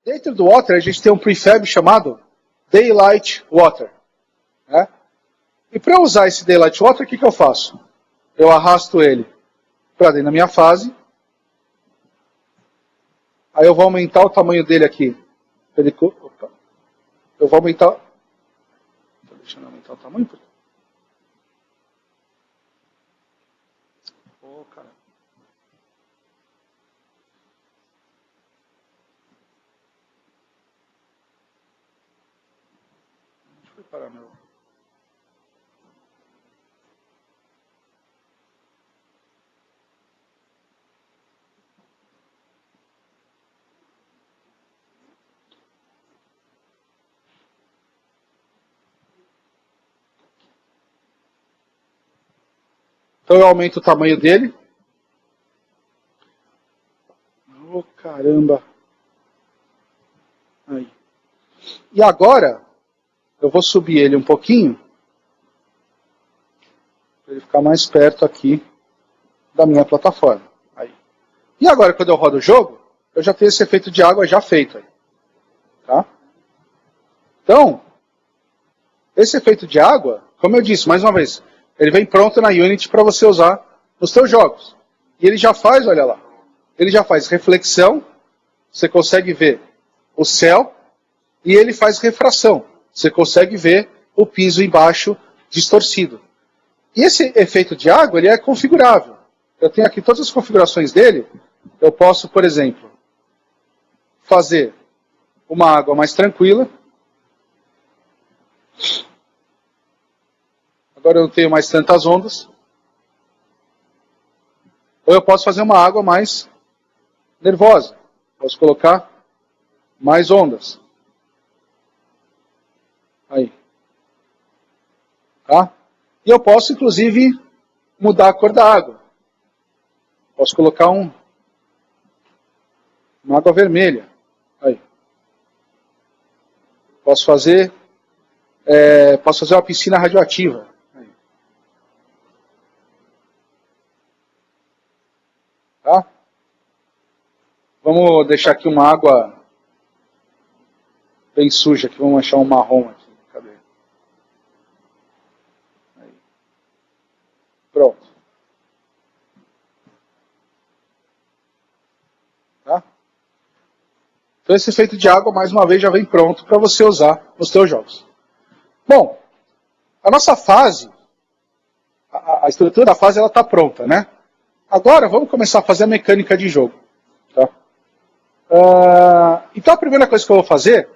Dentro do Water, a gente tem um prefab chamado Daylight Water. Né? E para usar esse Daylight Water, o que eu faço? Eu arrasto ele para dentro da minha fase. Aí eu vou aumentar o tamanho dele aqui. Eu vou aumentar... Deixa eu aumentar o tamanho. Oh, cara. Onde foi parar meu... Então eu aumento o tamanho dele. Oh, caramba. Aí. E agora, eu vou subir ele um pouquinho, para ele ficar mais perto aqui da minha plataforma. Aí. E agora, quando eu rodo o jogo, eu já tenho esse efeito de água já feito. Aí. Tá? Então, esse efeito de água, como eu disse, mais uma vez, ele vem pronto na Unity para você usar nos seus jogos. E ele já faz, olha lá, ele já faz reflexão, você consegue ver o céu, e ele faz refração. Você consegue ver o piso embaixo distorcido. E esse efeito de água, ele é configurável. Eu tenho aqui todas as configurações dele. Eu posso, por exemplo, fazer uma água mais tranquila. Agora eu não tenho mais tantas ondas. Ou eu posso fazer uma água mais nervosa. Posso colocar mais ondas. Aí. Tá? E eu posso, inclusive, mudar a cor da água. Posso colocar uma água vermelha. Aí. Posso fazer uma piscina radioativa. Aí. Tá? Vamos deixar aqui uma água bem suja, aqui vamos achar um marrom aqui. Cadê? Aí. Pronto. Tá? Então esse efeito de água, mais uma vez, já vem pronto para você usar nos seus jogos. Bom, a nossa fase, a estrutura da fase, ela está pronta, né? Agora vamos começar a fazer a mecânica de jogo. Tá? Então a primeira coisa que eu vou fazer,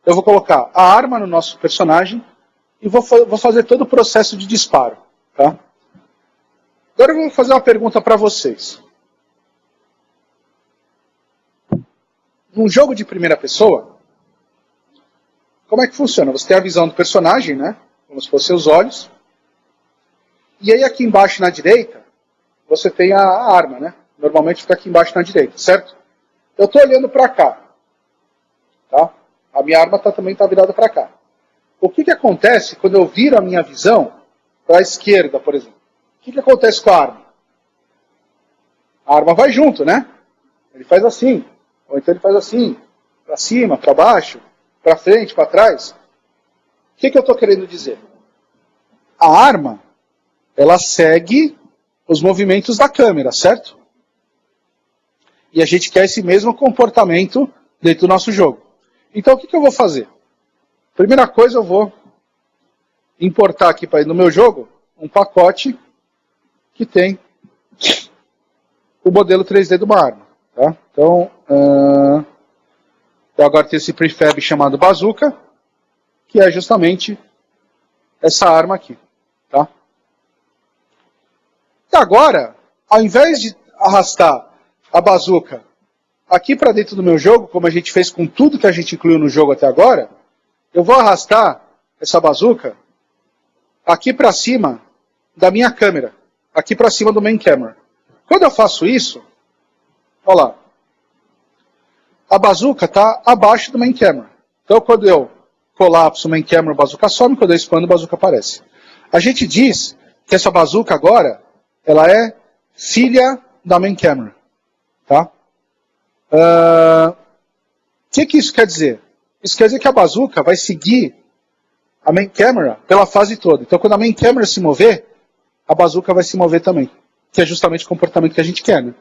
eu vou colocar a arma no nosso personagem e vou fazer todo o processo de disparo. Tá? Agora eu vou fazer uma pergunta para vocês. Num jogo de primeira pessoa, como é que funciona? Você tem a visão do personagem, né? Como se fossem os olhos. E aí aqui embaixo na direita, você tem a arma, né? Normalmente fica aqui embaixo na direita, certo? Eu estou olhando para cá. Tá? A minha arma também está virada para cá. O que acontece quando eu viro a minha visão para a esquerda, por exemplo? O que acontece com a arma? A arma vai junto, né? Ele faz assim. Ou então ele faz assim. Para cima, para baixo, para frente, para trás. O que eu estou querendo dizer? A arma, ela segue os movimentos da câmera, certo? E a gente quer esse mesmo comportamento dentro do nosso jogo. Então o que eu vou fazer? Primeira coisa, eu vou importar aqui para ir no meu jogo um pacote que tem o modelo 3D de uma arma. Tá? Então, eu agora tenho esse prefab chamado Bazooka, que é justamente essa arma aqui. Tá? E agora, ao invés de arrastar a Bazooka aqui para dentro do meu jogo, como a gente fez com tudo que a gente incluiu no jogo até agora, eu vou arrastar essa Bazooka aqui para cima da minha câmera, aqui para cima do main camera. Quando eu faço isso, olha lá, a Bazooka está abaixo do main camera. Então quando eu colapso o main camera, a Bazooka some, quando eu expando, a Bazooka aparece. A gente diz que essa Bazooka agora, ela é filha da main camera. Tá? que isso quer dizer? Isso quer dizer que a bazuca vai seguir a main camera pela fase toda. Então, quando a main camera se mover, a bazuca vai se mover também. Que é justamente o comportamento que a gente quer, né?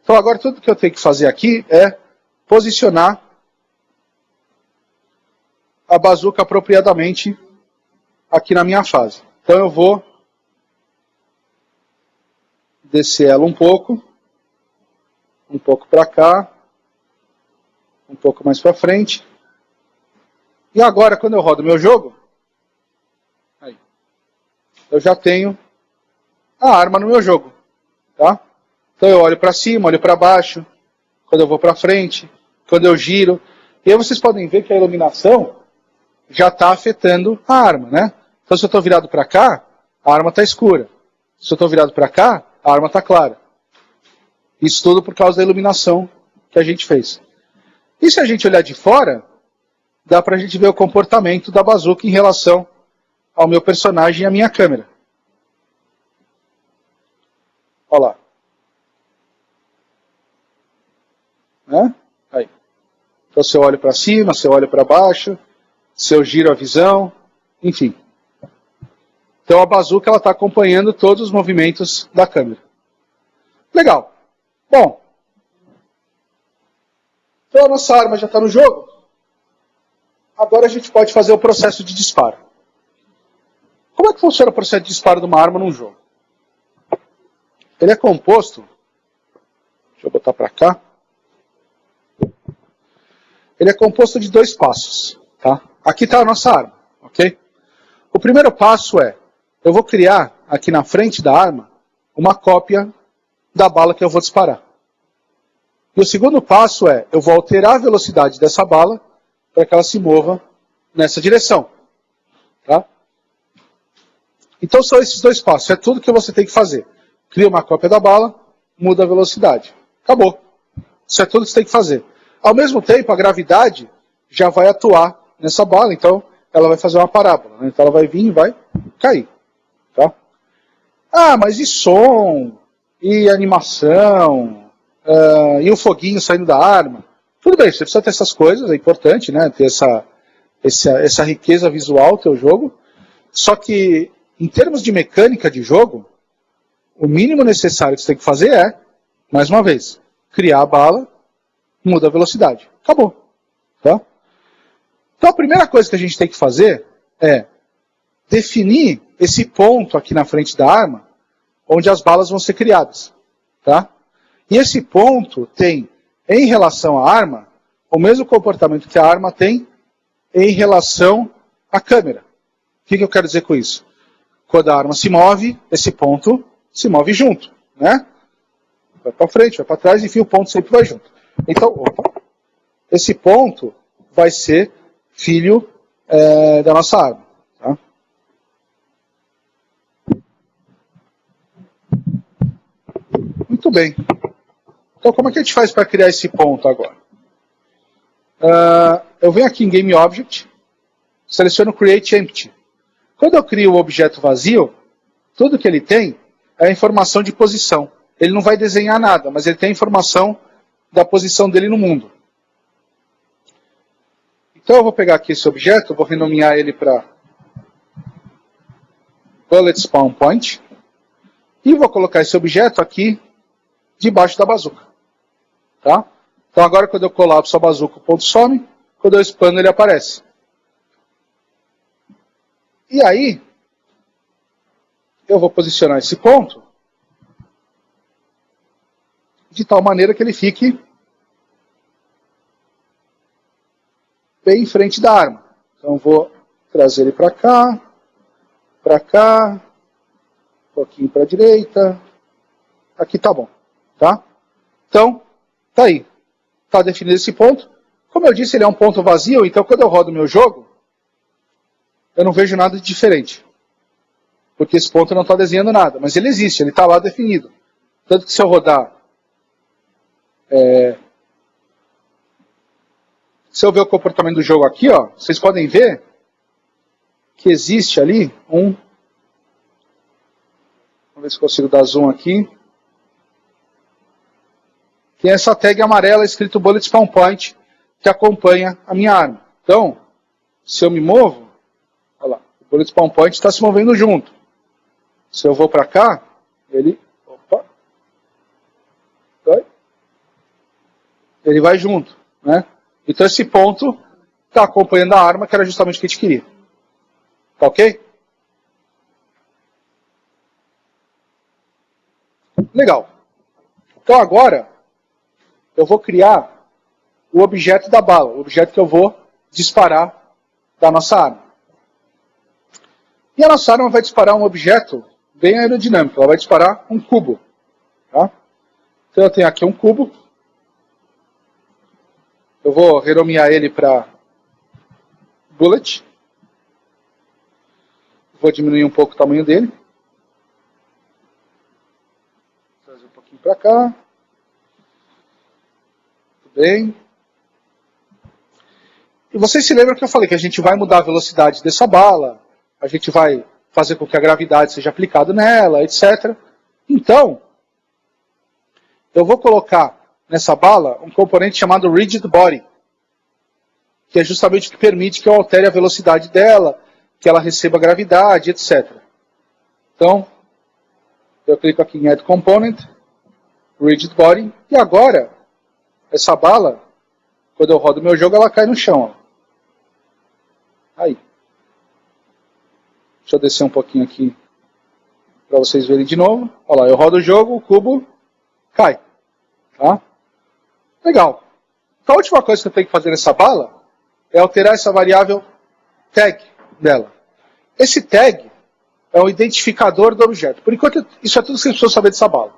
Então, agora tudo que eu tenho que fazer aqui é posicionar a bazuca apropriadamente aqui na minha fase. Então, eu vou descer ela um pouco para cá, um pouco mais para frente. E agora, quando eu rodo meu jogo, aí, eu já tenho a arma no meu jogo, tá? Então eu olho para cima, olho para baixo, quando eu vou para frente, quando eu giro. E aí vocês podem ver que a iluminação já está afetando a arma, né? Então se eu estou virado para cá, a arma está escura. Se eu estou virado para cá, a arma está clara. Isso tudo por causa da iluminação que a gente fez. E se a gente olhar de fora, dá para a gente ver o comportamento da bazuca em relação ao meu personagem e à minha câmera. Olha lá. Né? Aí. Então se eu olho para cima, se eu olho para baixo, se eu giro a visão, enfim. Então a bazuca está acompanhando todos os movimentos da câmera. Legal. Bom. Então a nossa arma já está no jogo. Agora a gente pode fazer o processo de disparo. Como é que funciona o processo de disparo de uma arma num jogo? Ele é composto... Deixa eu botar para cá. Ele é composto de 2 passos. Tá? Aqui está a nossa arma. Ok? O primeiro passo é... Eu vou criar aqui na frente da arma uma cópia da bala que eu vou disparar. E o segundo passo é... Eu vou alterar a velocidade dessa bala para que ela se mova nessa direção. Tá? Então são esses 2 passos. É tudo que você tem que fazer. Cria uma cópia da bala, muda a velocidade. Acabou. Isso é tudo que você tem que fazer. Ao mesmo tempo, a gravidade já vai atuar nessa bala, então ela vai fazer uma parábola. Né? Então ela vai vir e vai cair. Tá? Ah, mas e som? E animação? E o foguinho saindo da arma? Tudo bem, você precisa ter essas coisas, é importante, né? Ter essa riqueza visual do teu jogo. Só que, em termos de mecânica de jogo, o mínimo necessário que você tem que fazer é, mais uma vez, criar a bala, muda a velocidade. Acabou. Tá? Então a primeira coisa que a gente tem que fazer é definir esse ponto aqui na frente da arma, onde as balas vão ser criadas. Tá? E esse ponto tem, em relação à arma, o mesmo comportamento que a arma tem em relação à câmera. O que eu quero dizer com isso? Quando a arma se move, esse ponto se move junto. Né? Vai para frente, vai para trás, enfim, o ponto sempre vai junto. Então, esse ponto vai ser filho da nossa arma. Tá? Muito bem. Então, como é que a gente faz para criar esse ponto agora? Eu venho aqui em Game Object, seleciono Create Empty. Quando eu crio o objeto vazio, tudo que ele tem é a informação de posição. Ele não vai desenhar nada, mas ele tem a informação da posição dele no mundo. Então eu vou pegar aqui esse objeto, vou renomear ele para Bullet Spawn Point, e vou colocar esse objeto aqui debaixo da bazuca. Tá? Então agora quando eu colapso a bazuca, o ponto some, quando eu expando ele aparece. E aí, eu vou posicionar esse ponto de tal maneira que ele fique bem em frente da arma. Então vou trazer ele para cá, um pouquinho para a direita, aqui tá bom. Tá? Então, tá aí. Tá definido esse ponto. Como eu disse, ele é um ponto vazio, então quando eu rodo o meu jogo, eu não vejo nada de diferente. Porque esse ponto não está desenhando nada, mas ele existe, ele está lá definido. Tanto que se eu rodar... Se eu ver o comportamento do jogo aqui, ó, vocês podem ver que existe ali Vamos ver se consigo dar zoom aqui. Tem essa tag amarela escrito Bullet Spawn Point, que acompanha a minha arma. Então, se eu me movo, olha lá, o bullet spawn point está se movendo junto. Se eu vou para cá, ele vai junto, né? Então esse ponto está acompanhando a arma, que era justamente o que a gente queria. Tá ok? Legal. Então agora eu vou criar o objeto da bala, o objeto que eu vou disparar da nossa arma. E a nossa arma vai disparar um objeto bem aerodinâmico, ela vai disparar um cubo. Tá? Então eu tenho aqui um cubo. Eu vou renomear ele para bullet. Vou diminuir um pouco o tamanho dele. Trazer um pouquinho para cá. Tudo bem. E vocês se lembram que eu falei que a gente vai mudar a velocidade dessa bala, a gente vai fazer com que a gravidade seja aplicada nela, etc. Então, eu vou colocar nessa bala um componente chamado Rigid Body, que é justamente o que permite que eu altere a velocidade dela, que ela receba gravidade, etc. Então, eu clico aqui em Add Component, Rigid Body, e agora, essa bala, quando eu rodo o meu jogo, ela cai no chão. Ó. Aí. Deixa eu descer um pouquinho aqui, para vocês verem de novo. Olha lá, eu rodo o jogo, o cubo cai. Tá? Legal. Então a última coisa que eu tenho que fazer nessa bala é alterar essa variável tag dela. Esse tag é o identificador do objeto. Por enquanto, isso é tudo que vocês precisam saber dessa bala.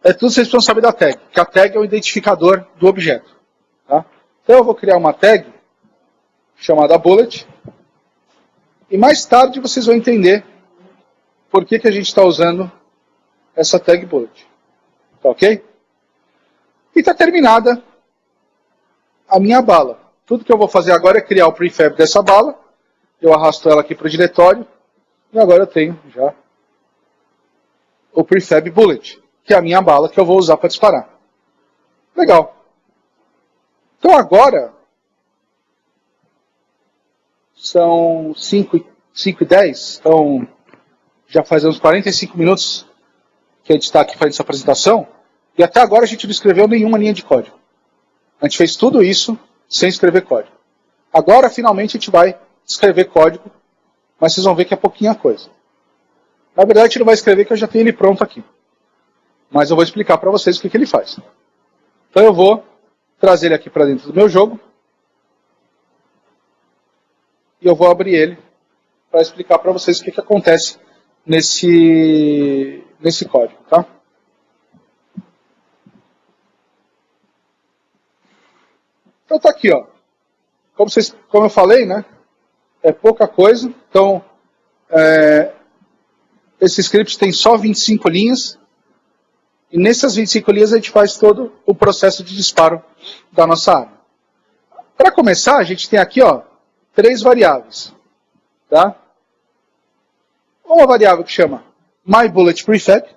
É tudo que vocês precisam saber da tag. Que a tag é o identificador do objeto. Tá? Então eu vou criar uma tag chamada bullet. E mais tarde vocês vão entender por que a gente está usando essa tag bullet. Tá ok? E está terminada a minha bala. Tudo que eu vou fazer agora é criar o prefab dessa bala. Eu arrasto ela aqui para o diretório. E agora eu tenho já o prefab bullet, que é a minha bala que eu vou usar para disparar. Legal. Então agora são 5:10. Então já faz uns 45 minutos que a gente está aqui fazendo essa apresentação. E até agora a gente não escreveu nenhuma linha de código. A gente fez tudo isso sem escrever código. Agora, finalmente, a gente vai escrever código, mas vocês vão ver que é pouquinha coisa. Na verdade, a gente não vai escrever, que eu já tenho ele pronto aqui. Mas eu vou explicar para vocês o que ele faz. Então eu vou trazer ele aqui para dentro do meu jogo. E eu vou abrir ele para explicar para vocês o que acontece nesse código. Tá? Então tá aqui, ó. Como eu falei, né? É pouca coisa. Então, esse script tem só 25 linhas. E nessas 25 linhas a gente faz todo o processo de disparo da nossa arma. Para começar, a gente tem aqui, ó, 3 variáveis. Tá? Uma variável que chama MyBulletPrefab,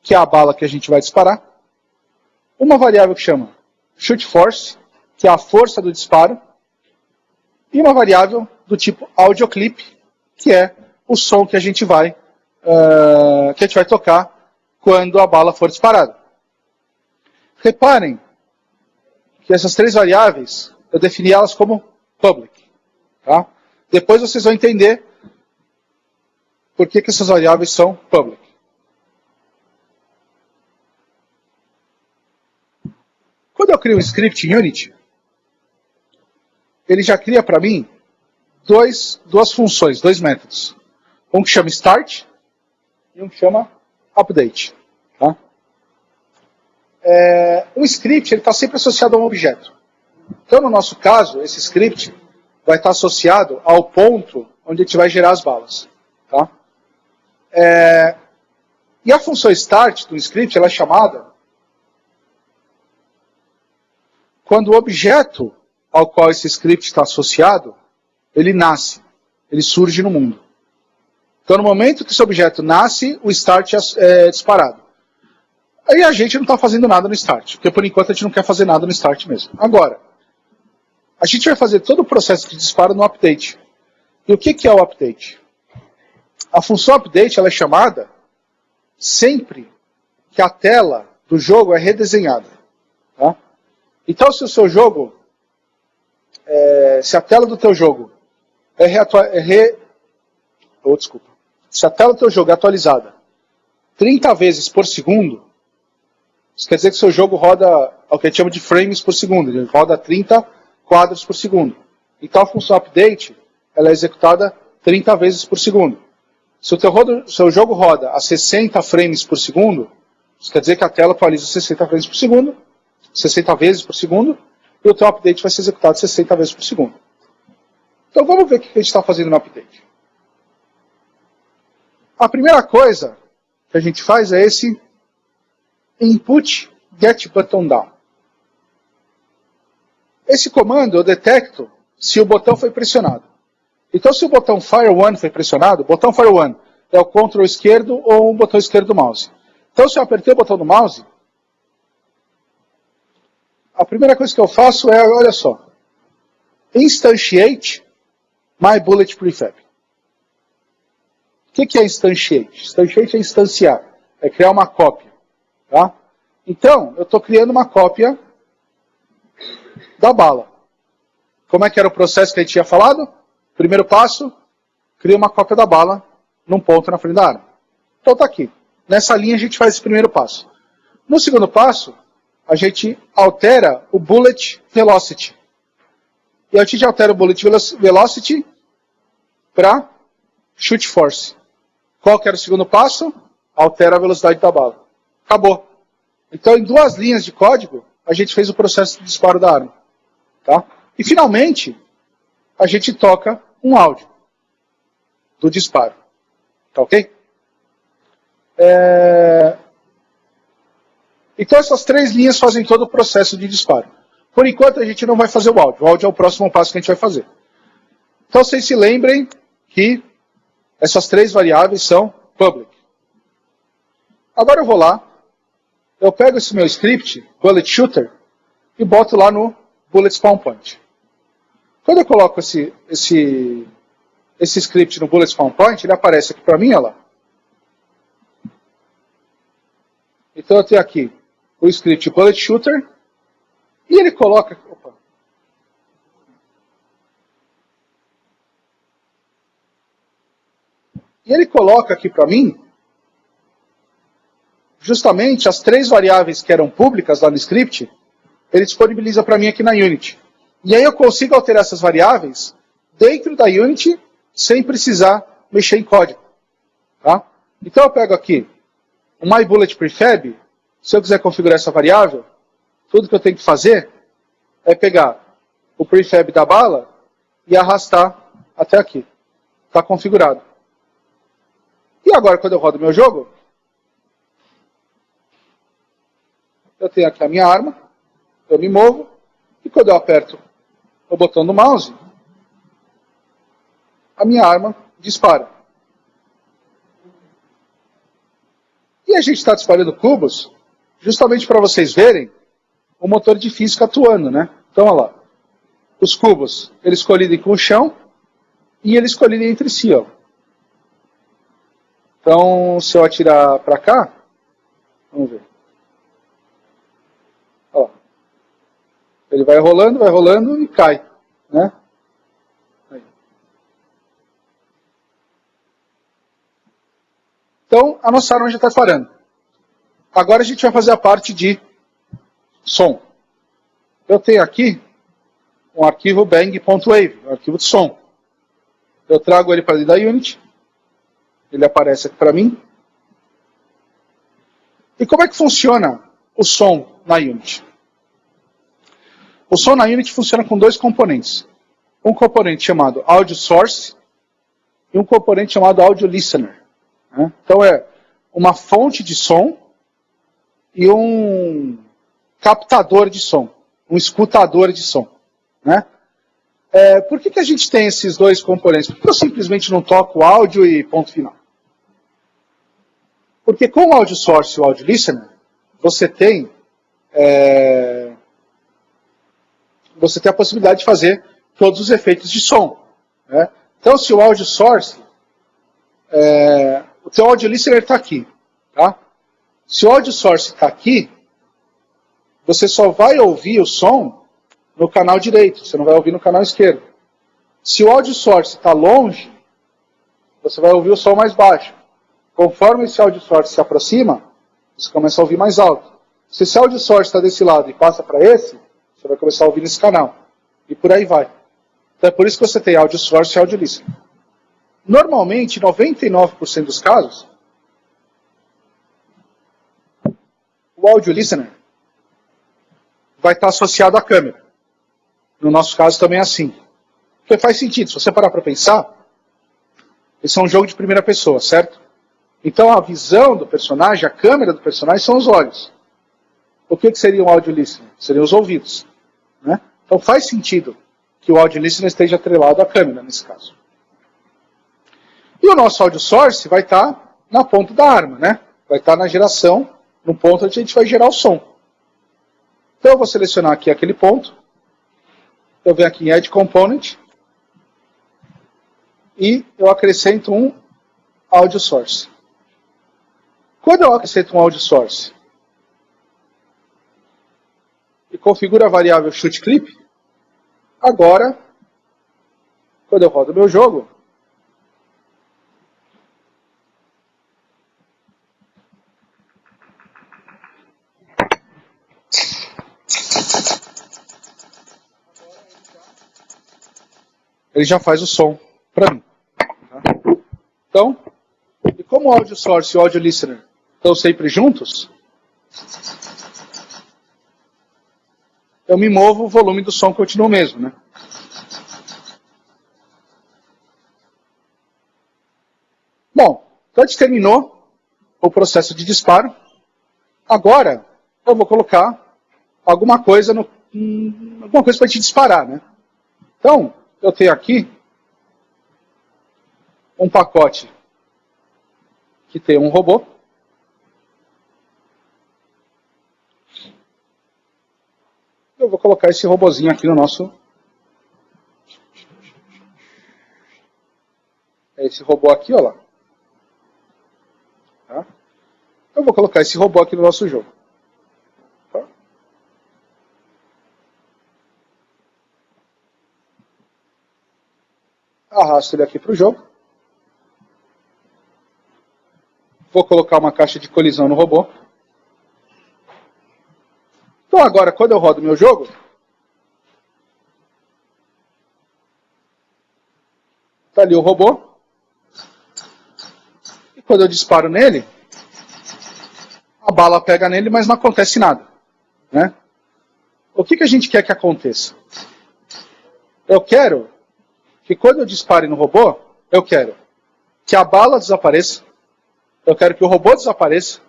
que é a bala que a gente vai disparar. Uma variável que chama ShootForce, que é a força do disparo, e uma variável do tipo AudioClip, que é o som que a gente vai tocar quando a bala for disparada. Reparem que essas 3 variáveis, eu defini elas como public. Tá? Depois vocês vão entender por que essas variáveis são public. Quando eu crio um script em Unity, ele já cria para mim duas funções, 2 métodos. Um que chama start e um que chama update. Tá? Um script está sempre associado a um objeto. Então, no nosso caso, esse script vai estar associado ao ponto onde a gente vai gerar as balas. Tá? E a função start do script ela é chamada quando o objeto ao qual esse script está associado, ele nasce, ele surge no mundo. Então, no momento que esse objeto nasce, o start é disparado. Aí a gente não está fazendo nada no start, porque por enquanto a gente não quer fazer nada no start mesmo. Agora, a gente vai fazer todo o processo de disparo no update. E o que é o update? A função update ela é chamada sempre que a tela do jogo é redesenhada. Tá? Então, se o seu jogo, se a tela do teu jogo se a tela do teu jogo é atualizada 30 vezes por segundo, isso quer dizer que o seu jogo roda o que a gente chama de frames por segundo, ele roda 30 quadros por segundo. Então a função update ela é executada 30 vezes por segundo. Se o seu jogo roda a 60 frames por segundo, isso quer dizer que a tela atualiza 60 frames por segundo, 60 vezes por segundo, e o teu update vai ser executado 60 vezes por segundo. Então vamos ver o que a gente está fazendo no update. A primeira coisa que a gente faz é esse input get button down. Esse comando eu detecto se o botão foi pressionado. Então se o botão Fire 1 foi pressionado, o botão Fire 1 é o Ctrl esquerdo ou o botão esquerdo do mouse. Então se eu apertei o botão do mouse, a primeira coisa que eu faço é, olha só, instantiate my bullet prefab. O que é instantiate? Instantiate é instanciar, é criar uma cópia. Tá? Então, eu estou criando uma cópia da bala. Como é que era o processo que a gente tinha falado? Primeiro passo, cria uma cópia da bala num ponto na frente da arma. Então está aqui. Nessa linha a gente faz esse primeiro passo. No segundo passo, a gente altera o bullet velocity. E a gente altera o bullet velocity para shoot force. Qual que era o segundo passo? Altera a velocidade da bala. Acabou. Então, em 2 linhas de código, a gente fez o processo de disparo da arma. Tá? E, finalmente, a gente toca um áudio do disparo. Tá ok? Então, essas 3 linhas fazem todo o processo de disparo. Por enquanto, a gente não vai fazer o áudio. O áudio é o próximo passo que a gente vai fazer. Então, vocês se lembrem que essas 3 variáveis são public. Agora eu vou lá, eu pego esse meu script, bullet shooter, e boto lá no bullet spawn point. Quando eu coloco esse script no bullet spawn point, ele aparece aqui para mim, olha lá. Então eu tenho aqui o script bullet shooter, e ele coloca... E ele coloca aqui para mim justamente as 3 variáveis que eram públicas lá no script, ele disponibiliza para mim aqui na Unity. E aí eu consigo alterar essas variáveis dentro da Unity sem precisar mexer em código. Tá? Então eu pego aqui o myBulletPrefab, se eu quiser configurar essa variável, tudo que eu tenho que fazer é pegar o prefab da bala e arrastar até aqui. Está configurado. E agora, quando eu rodo meu jogo, eu tenho aqui a minha arma, eu me movo, e quando eu aperto o botão do mouse, a minha arma dispara. E a gente está disparando cubos justamente para vocês verem o motor de física atuando, né? Então, olha lá. Os cubos, eles colidem com o chão e eles colidem entre si, ó. Então, se eu atirar para cá, vamos ver. Ó, ele vai rolando e cai, né? Aí. Então, a nossa arma já está parando. Agora a gente vai fazer a parte de som. Eu tenho aqui um arquivo bang.wave, um arquivo de som. Eu trago ele para dentro da Unity. Ele aparece aqui para mim. E como é que funciona o som na Unity? O som na Unity funciona com 2 componentes. Um componente chamado Audio Source e um componente chamado Audio Listener. Né? Então é uma fonte de som e um captador de som, um escutador de som. Né? Por que a gente tem esses 2 componentes? Por que eu simplesmente não toco o áudio e ponto final? Porque com o Audio Source e o Audio Listener, você tem você tem a possibilidade de fazer todos os efeitos de som. Né? Então, se o audio source, o teu audio listener está aqui. Tá? Se o audio source está aqui, você só vai ouvir o som no canal direito, você não vai ouvir no canal esquerdo. Se o audio source está longe, você vai ouvir o som mais baixo. Conforme esse audio source se aproxima, você começa a ouvir mais alto. Se esse audio source está desse lado e passa para esse, você vai começar a ouvir nesse canal. E por aí vai. Então é por isso que você tem audio source e audio listener. Normalmente, 99% dos casos, o audio listener vai estar associado à câmera. No nosso caso também é assim. Porque faz sentido, se você parar para pensar, esse é um jogo de primeira pessoa, certo? Então a visão do personagem, a câmera do personagem são os olhos. O que seria um audio listener? Seriam os ouvidos. Né? Então faz sentido que o audio listener esteja atrelado à câmera nesse caso. E o nosso audio source vai estar na ponta da arma, né? Vai estar na geração, no ponto onde a gente vai gerar o som. Então eu vou selecionar aqui aquele ponto. Eu venho aqui em Add Component. E eu acrescento um audio source. Quando eu acrescento um audio source e configuro a variável shootClip, agora, quando eu rodo meu jogo, ele já faz o som para mim. Tá? Então, e como o audio source e o audio listener estão sempre juntos, eu me movo, o volume do som continua o mesmo. Né? Bom, então a gente terminou o processo de disparo. Agora, eu vou colocar alguma coisa para te disparar. Né? Então, eu tenho aqui um pacote que tem um robô. Eu vou colocar esse robozinho aqui no nosso... É esse robô aqui, ó lá. Tá? Eu vou colocar esse robô aqui no nosso jogo. Tá? Arrasto ele aqui para o jogo. Vou colocar uma caixa de colisão no robô. Então agora, quando eu rodo meu jogo, está ali o robô. E quando eu disparo nele, a bala pega nele, mas não acontece nada. Né? O que a gente quer que aconteça? Eu quero que quando eu dispare no robô, eu quero que a bala desapareça, eu quero que o robô desapareça,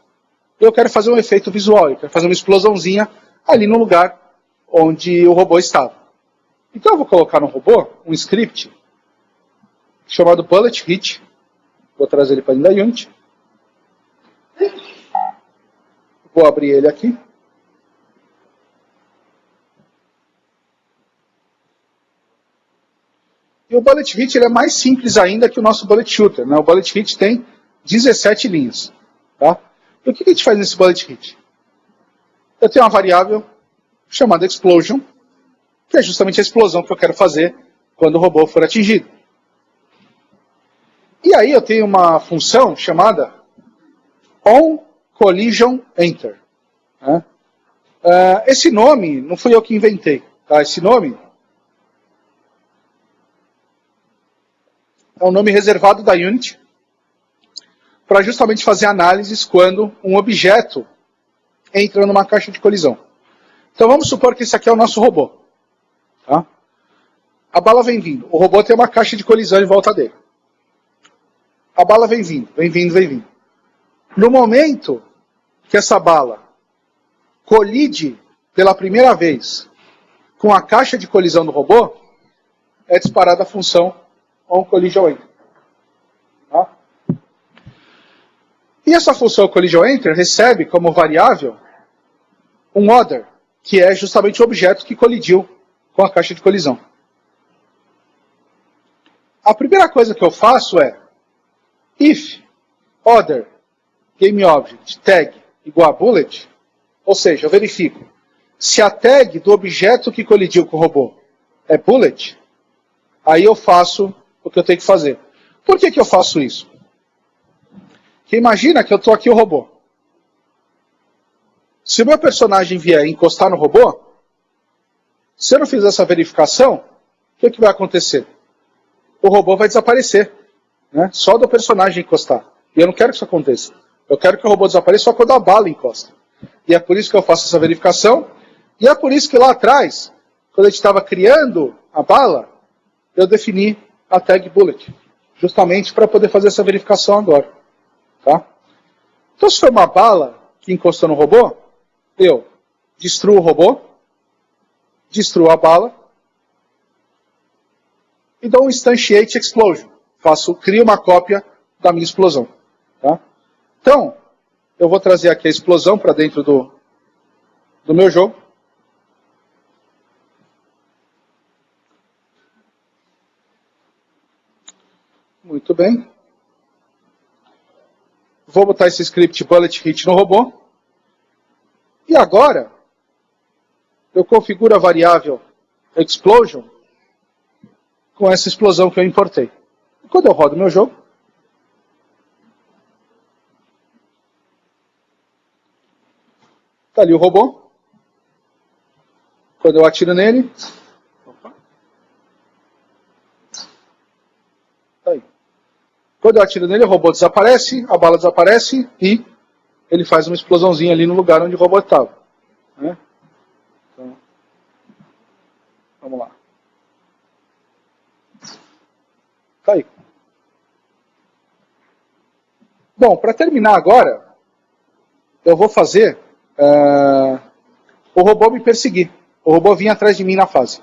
e eu quero fazer um efeito visual, eu quero fazer uma explosãozinha ali no lugar onde o robô estava. Então eu vou colocar no robô um script chamado Bullet Hit. Vou trazer ele para dentro da Unity. Vou abrir ele aqui. E o Bullet Hit ele é mais simples ainda que o nosso Bullet Shooter. Né? O Bullet Hit tem 17 linhas. Tá? E o que a gente faz nesse Bullet Hit? Eu tenho uma variável chamada Explosion, que é justamente a explosão que eu quero fazer quando o robô for atingido. E aí eu tenho uma função chamada onCollisionEnter. Né? Esse nome não fui eu que inventei. Tá? Esse nome é um nome reservado da Unity para justamente fazer análises quando um objeto entra numa caixa de colisão. Então vamos supor que esse aqui é o nosso robô. Tá? A bala vem vindo. O robô tem uma caixa de colisão em volta dele. A bala vem vindo, vem vindo, vem vindo. No momento que essa bala colide pela primeira vez com a caixa de colisão do robô, é disparada a função onCollisionEnter. Tá? E essa função CollisionEnter recebe como variável um other, que é justamente o objeto que colidiu com a caixa de colisão. A primeira coisa que eu faço é if other GameObject tag igual a bullet, ou seja, eu verifico se a tag do objeto que colidiu com o robô é bullet, aí eu faço o que eu tenho que fazer. Por que eu faço isso? Porque imagina que eu estou aqui o robô. Se o meu personagem vier encostar no robô, se eu não fizer essa verificação, o que vai acontecer? O robô vai desaparecer, né? Só do personagem encostar. E eu não quero que isso aconteça. Eu quero que o robô desapareça só quando a bala encosta. E é por isso que eu faço essa verificação. E é por isso que lá atrás, quando a gente estava criando a bala, eu defini a tag bullet. Justamente para poder fazer essa verificação agora. Tá? Então se for uma bala que encostou no robô, eu destruo o robô, destruo a bala, e dou um instantiate explosion. Crio uma cópia da minha explosão. Tá? Então, eu vou trazer aqui a explosão para dentro do meu jogo. Muito bem. Vou botar esse script bullet hit no robô. E agora, eu configuro a variável explosion com essa explosão que eu importei. E quando eu rodo meu jogo, está ali o robô. Quando eu atiro nele, tá aí. Quando eu atiro nele, o robô desaparece, a bala desaparece e ele faz uma explosãozinha ali no lugar onde o robô estava. Né? Então, vamos lá. Tá aí. Bom, para terminar agora, eu vou fazer o robô me perseguir. O robô vir atrás de mim na fase.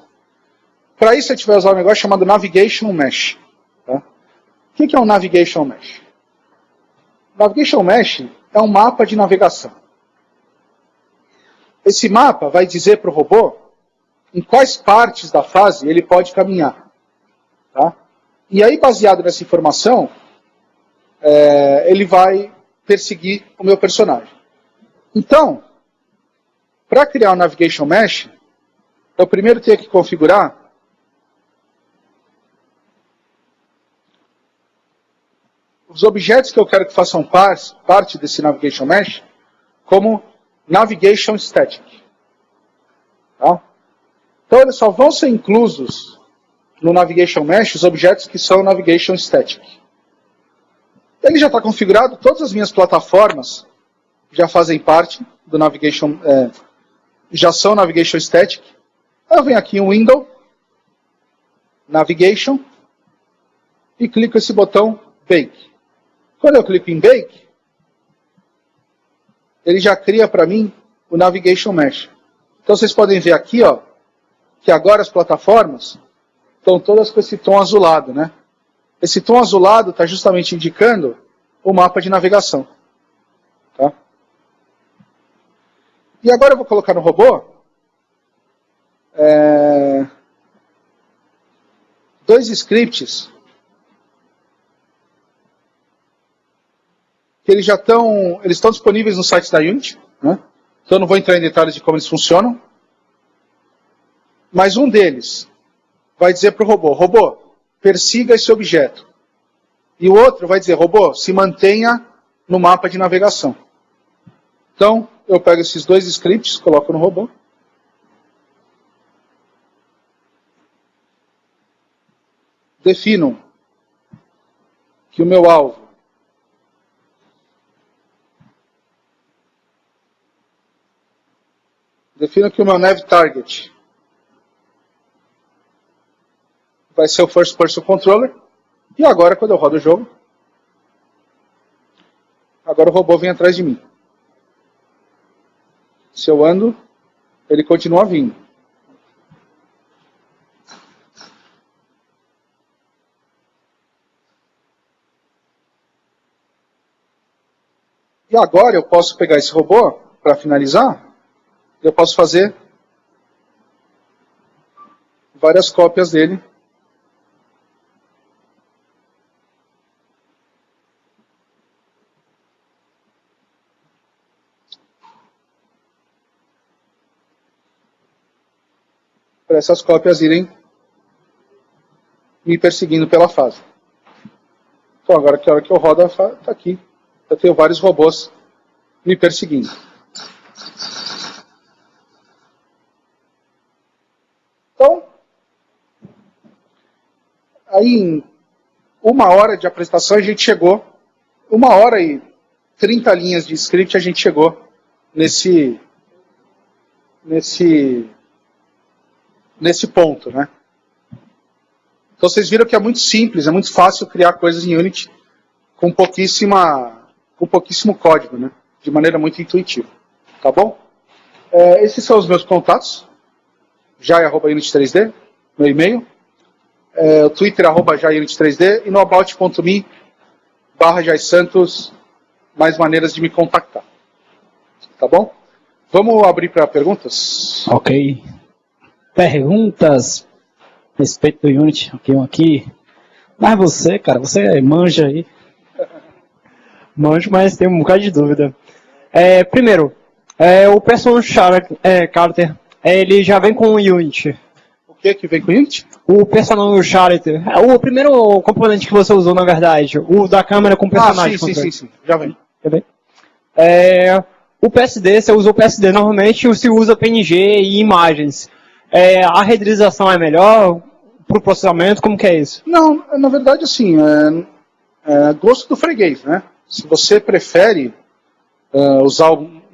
Para isso, a gente vai usar um negócio chamado Navigation Mesh. Tá? O que é um Navigation Mesh? Navigation Mesh é um mapa de navegação. Esse mapa vai dizer para o robô em quais partes da fase ele pode caminhar. Tá? E aí, baseado nessa informação, ele vai perseguir o meu personagem. Então, para criar o Navigation Mesh, eu primeiro tenho que configurar os objetos que eu quero que façam parte desse Navigation Mesh como Navigation Static. Tá? Então, eles só vão ser inclusos no Navigation Mesh os objetos que são Navigation Static. Ele já está configurado, todas as minhas plataformas já fazem parte do Navigation, já são Navigation Static. Eu venho aqui em Window, Navigation, e clico esse botão Bake. Quando eu clico em Bake, ele já cria para mim o Navigation Mesh. Então vocês podem ver aqui, ó, que agora as plataformas estão todas com esse tom azulado, né? Esse tom azulado está justamente indicando o mapa de navegação. Tá? E agora eu vou colocar no robô dois scripts que eles estão disponíveis no site da Unity, né? Então eu não vou entrar em detalhes de como eles funcionam. Mas um deles vai dizer para o robô, persiga esse objeto. E o outro vai dizer, robô, se mantenha no mapa de navegação. Então, eu pego esses dois scripts, coloco no robô. Defino que o meu alvo nav target vai ser o First Person Controller. E agora, quando eu rodo o jogo, agora o robô vem atrás de mim. Se eu ando, ele continua vindo. E agora eu posso pegar esse robô, para finalizar, eu posso fazer várias cópias dele. Para essas cópias irem me perseguindo pela fase. Então agora que a hora que eu rodo, está aqui. Eu tenho vários robôs me perseguindo. Então, aí em 1 hora de apresentação a gente chegou, 1 hora e 30 linhas de script a gente chegou nesse ponto, né? Então vocês viram que é muito simples, é muito fácil criar coisas em Unity com pouquíssimo código, né? De maneira muito intuitiva, tá bom? Esses são os meus contatos, jai@unity3d, meu e-mail, o Twitter @jaiunity3d e no about.me/jaisantos, mais maneiras de me contactar, tá bom? Vamos abrir para perguntas? Ok. Perguntas a respeito do Unity, aqui. Mas você, cara, você manja aí. Manjo, mas tem um bocado de dúvida. Primeiro, o Person Character, ele já vem com o Unity. O que vem com o Unity? O Personal Character, o primeiro componente que você usou, na verdade, o da câmera com personagem. Sim, já vem. Já vem? O PSD, você usa o PSD normalmente, se usa PNG e imagens. A renderização é melhor para o processamento? Como que é isso? Não, na verdade, assim, gosto do freguês, né? Se você prefere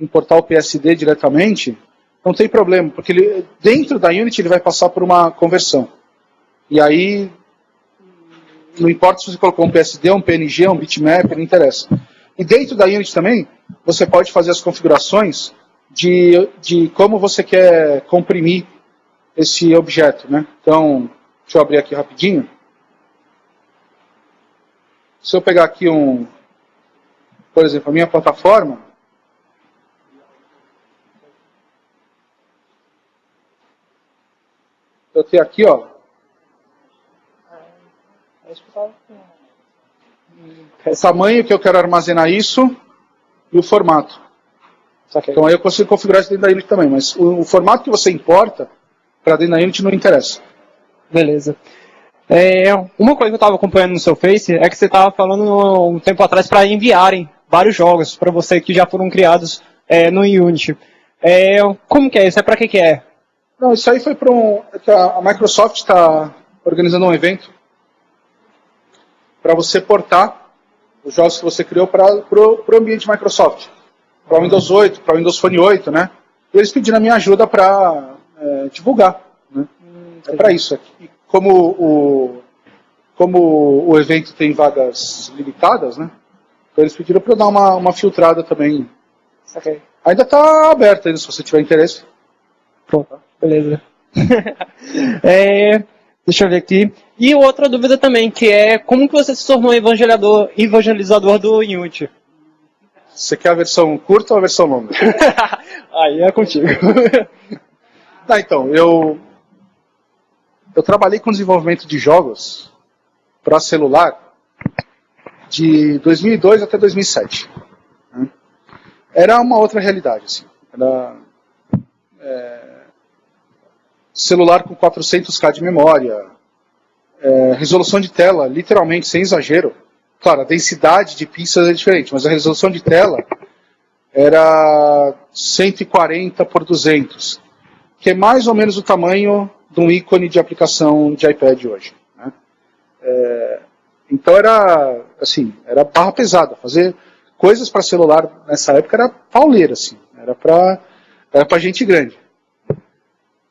importar o PSD diretamente, não tem problema, porque dentro da Unity ele vai passar por uma conversão. E aí, não importa se você colocou um PSD, um PNG, um bitmap, não interessa. E dentro da Unity também, você pode fazer as configurações de como você quer comprimir esse objeto, né? Então, deixa eu abrir aqui rapidinho. Se eu pegar aqui por exemplo, a minha plataforma, eu tenho aqui, ó, o tamanho que eu quero armazenar isso e o formato. Então aí eu consigo configurar isso dentro da Unity também, mas o formato que você importa para dentro da Unity não interessa. Beleza. Uma coisa que eu estava acompanhando no seu Face é que você estava falando um tempo atrás para enviarem vários jogos para você que já foram criados no Unity. Como que é isso? É para que é? Não, isso aí foi para a Microsoft está organizando um evento para você portar os jogos que você criou para o ambiente Microsoft. Para o Windows 8, para o Windows Phone 8, né? E eles pediram a minha ajuda para divulgar. Né? É para isso. E como o evento tem vagas limitadas, né? Então eles pediram para eu dar uma filtrada também. Okay. Ainda está aberto, ainda, se você tiver interesse. Pronto, beleza. Deixa eu ver aqui. E outra dúvida também, que é como que você se tornou evangelizador do Unity? Você quer a versão curta ou a versão longa? Aí é contigo. Então, eu trabalhei com desenvolvimento de jogos para celular de 2002 até 2007. Era uma outra realidade. Assim. Era celular com 400K de memória, resolução de tela, literalmente, sem exagero. Claro, a densidade de pixels é diferente, mas a resolução de tela era 140 por 200, que é mais ou menos o tamanho de um ícone de aplicação de iPad hoje. Né? Então era barra pesada. Fazer coisas para celular nessa época era pauleira, assim. Era para gente grande.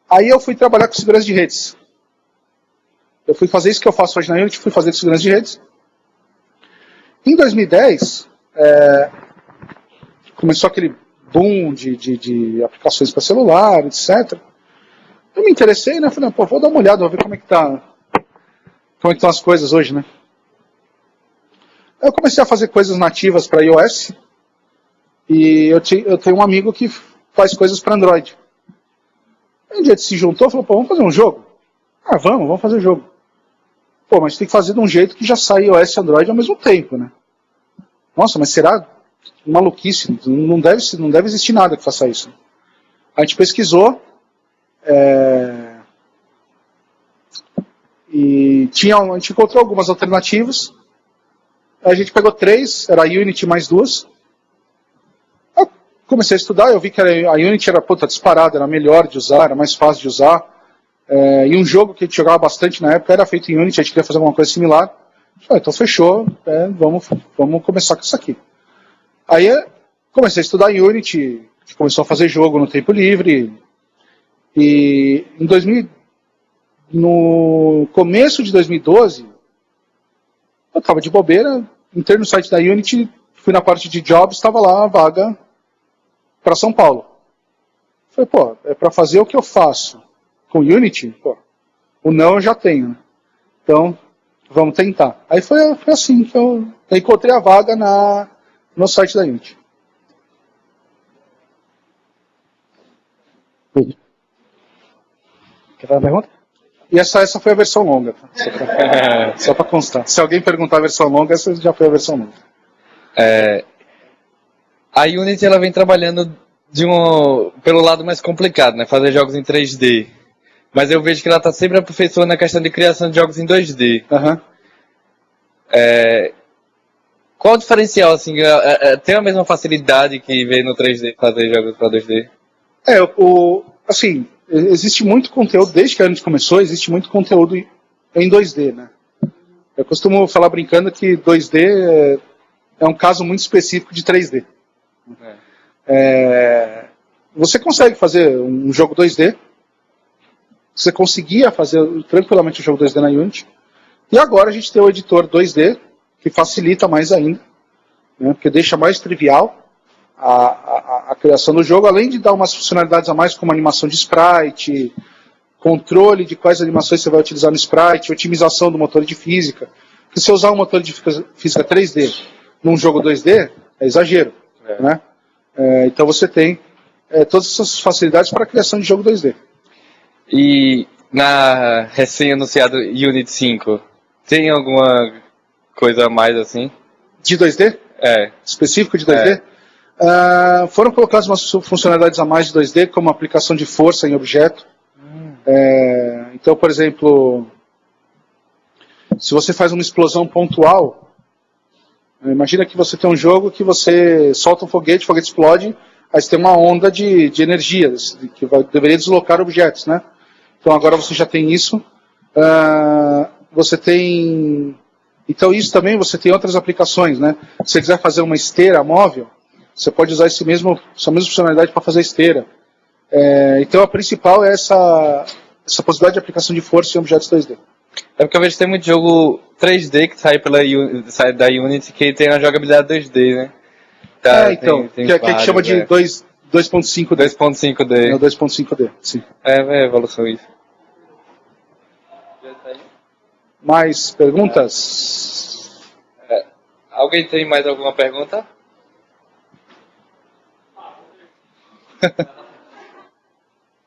Aí eu fui trabalhar com segurança de redes. Eu fui fazer isso que eu faço hoje na Unity, fui fazer segurança de redes. Em 2010, começou aquele boom de aplicações para celular, etc. Eu me interessei, né? Falei, vou dar uma olhada, vou ver como é que estão as coisas hoje, né? Eu comecei a fazer coisas nativas para iOS e eu tenho um amigo que faz coisas para Android. Um dia a gente se juntou e falou, vamos fazer um jogo? Ah, vamos fazer o jogo. Pô, mas tem que fazer de um jeito que já sai iOS e Android ao mesmo tempo, né? Nossa, mas será maluquice? Não deve existir nada que faça isso. A gente pesquisou e a gente encontrou algumas alternativas. A gente pegou 3, era a Unity mais 2. Eu comecei a estudar, eu vi que a Unity era disparada, era melhor de usar, era mais fácil de usar. E um jogo que a gente jogava bastante na época era feito em Unity, a gente queria fazer alguma coisa similar. Então fechou, vamos começar com isso aqui. Aí comecei a estudar em Unity, a gente começou a fazer jogo no tempo livre. E no começo de 2012, eu estava de bobeira, entrei no site da Unity, fui na parte de jobs, estava lá a vaga para São Paulo. Falei, pô, é para fazer o que eu faço com Unity? Pô, o não eu já tenho, né? Então, vamos tentar. Aí foi assim que eu encontrei a vaga no site da Unity. Quer fazer uma pergunta? E essa foi a versão longa, tá? Só para constar. Se alguém perguntar a versão longa, essa já foi a versão longa. A Unity ela vem trabalhando pelo lado mais complicado, né? Fazer jogos em 3D. Mas eu vejo que ela está sempre aperfeiçoando a questão de criação de jogos em 2D. Uhum. Qual o diferencial, assim? Tem a mesma facilidade que vem no 3D fazer jogos para 2D? Assim, existe muito conteúdo, desde que a Unity começou, existe muito conteúdo em 2D, né? Eu costumo falar brincando que 2D é um caso muito específico de 3D. Você consegue fazer um jogo 2D, você conseguia fazer tranquilamente um jogo 2D na Unity, e agora a gente tem o editor 2D, que facilita mais ainda, né, porque deixa mais trivial a criação do jogo, além de dar umas funcionalidades a mais, como animação de sprite, controle de quais animações você vai utilizar no sprite, otimização do motor de física. Porque se você usar um motor de física 3D num jogo 2D, é exagero. Né? Então você tem todas essas facilidades para a criação de jogo 2D. E na recém-anunciado Unity 5, tem alguma coisa a mais assim? De 2D? Específico de 2D? Foram colocadas umas funcionalidades a mais de 2D, como aplicação de força em objeto. Então, por exemplo, se você faz uma explosão pontual, imagina que você tem um jogo que você solta um foguete, o foguete explode, aí você tem uma onda de energia, que deveria deslocar objetos, né? Então agora você já tem isso. Você tem... Então isso também você tem outras aplicações, né? Se você quiser fazer uma esteira móvel, você pode usar essa mesma funcionalidade para fazer esteira. Então a principal é essa possibilidade de aplicação de força em objetos 2D. É porque eu vejo que tem muito jogo 3D que sai da Unity que tem a jogabilidade 2D, né? Então, que a gente chama de 2.5D. 2.5D. É o 2.5D, sim. É evolução isso. Mais perguntas? Alguém tem mais alguma pergunta?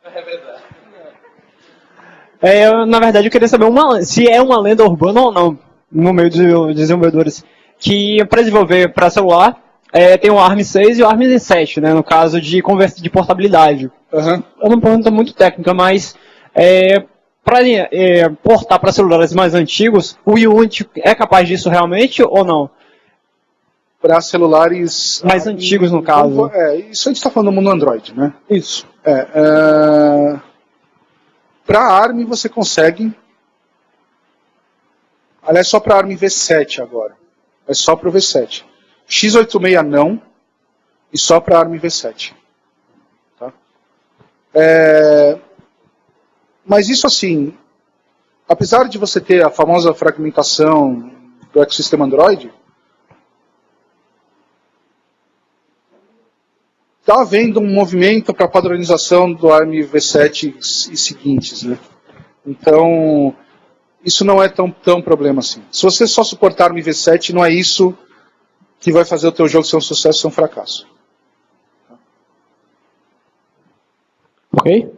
É verdade. Na verdade, eu queria saber se é uma lenda urbana ou não, no meio dos desenvolvedores, que para desenvolver para celular, tem o ARM6 e o ARM7, né, no caso de portabilidade. Uhum. É uma pergunta muito técnica, mas para portar para celulares mais antigos, o Unity é capaz disso realmente ou não? Para celulares... Mais antigos, no caso. Isso a gente está falando do mundo Android, né? Isso. Para ARM você consegue... Aliás, só para ARM V7 agora. É só para o V7. x86 não, e só para ARM V7. Tá? Mas isso assim, apesar de você ter a famosa fragmentação do ecossistema Android, está havendo um movimento para padronização do ARM V7 e seguintes, né? Então, isso não é tão problema assim. Se você só suportar ARM V7, não é isso que vai fazer o teu jogo ser um sucesso ou um fracasso. Ok?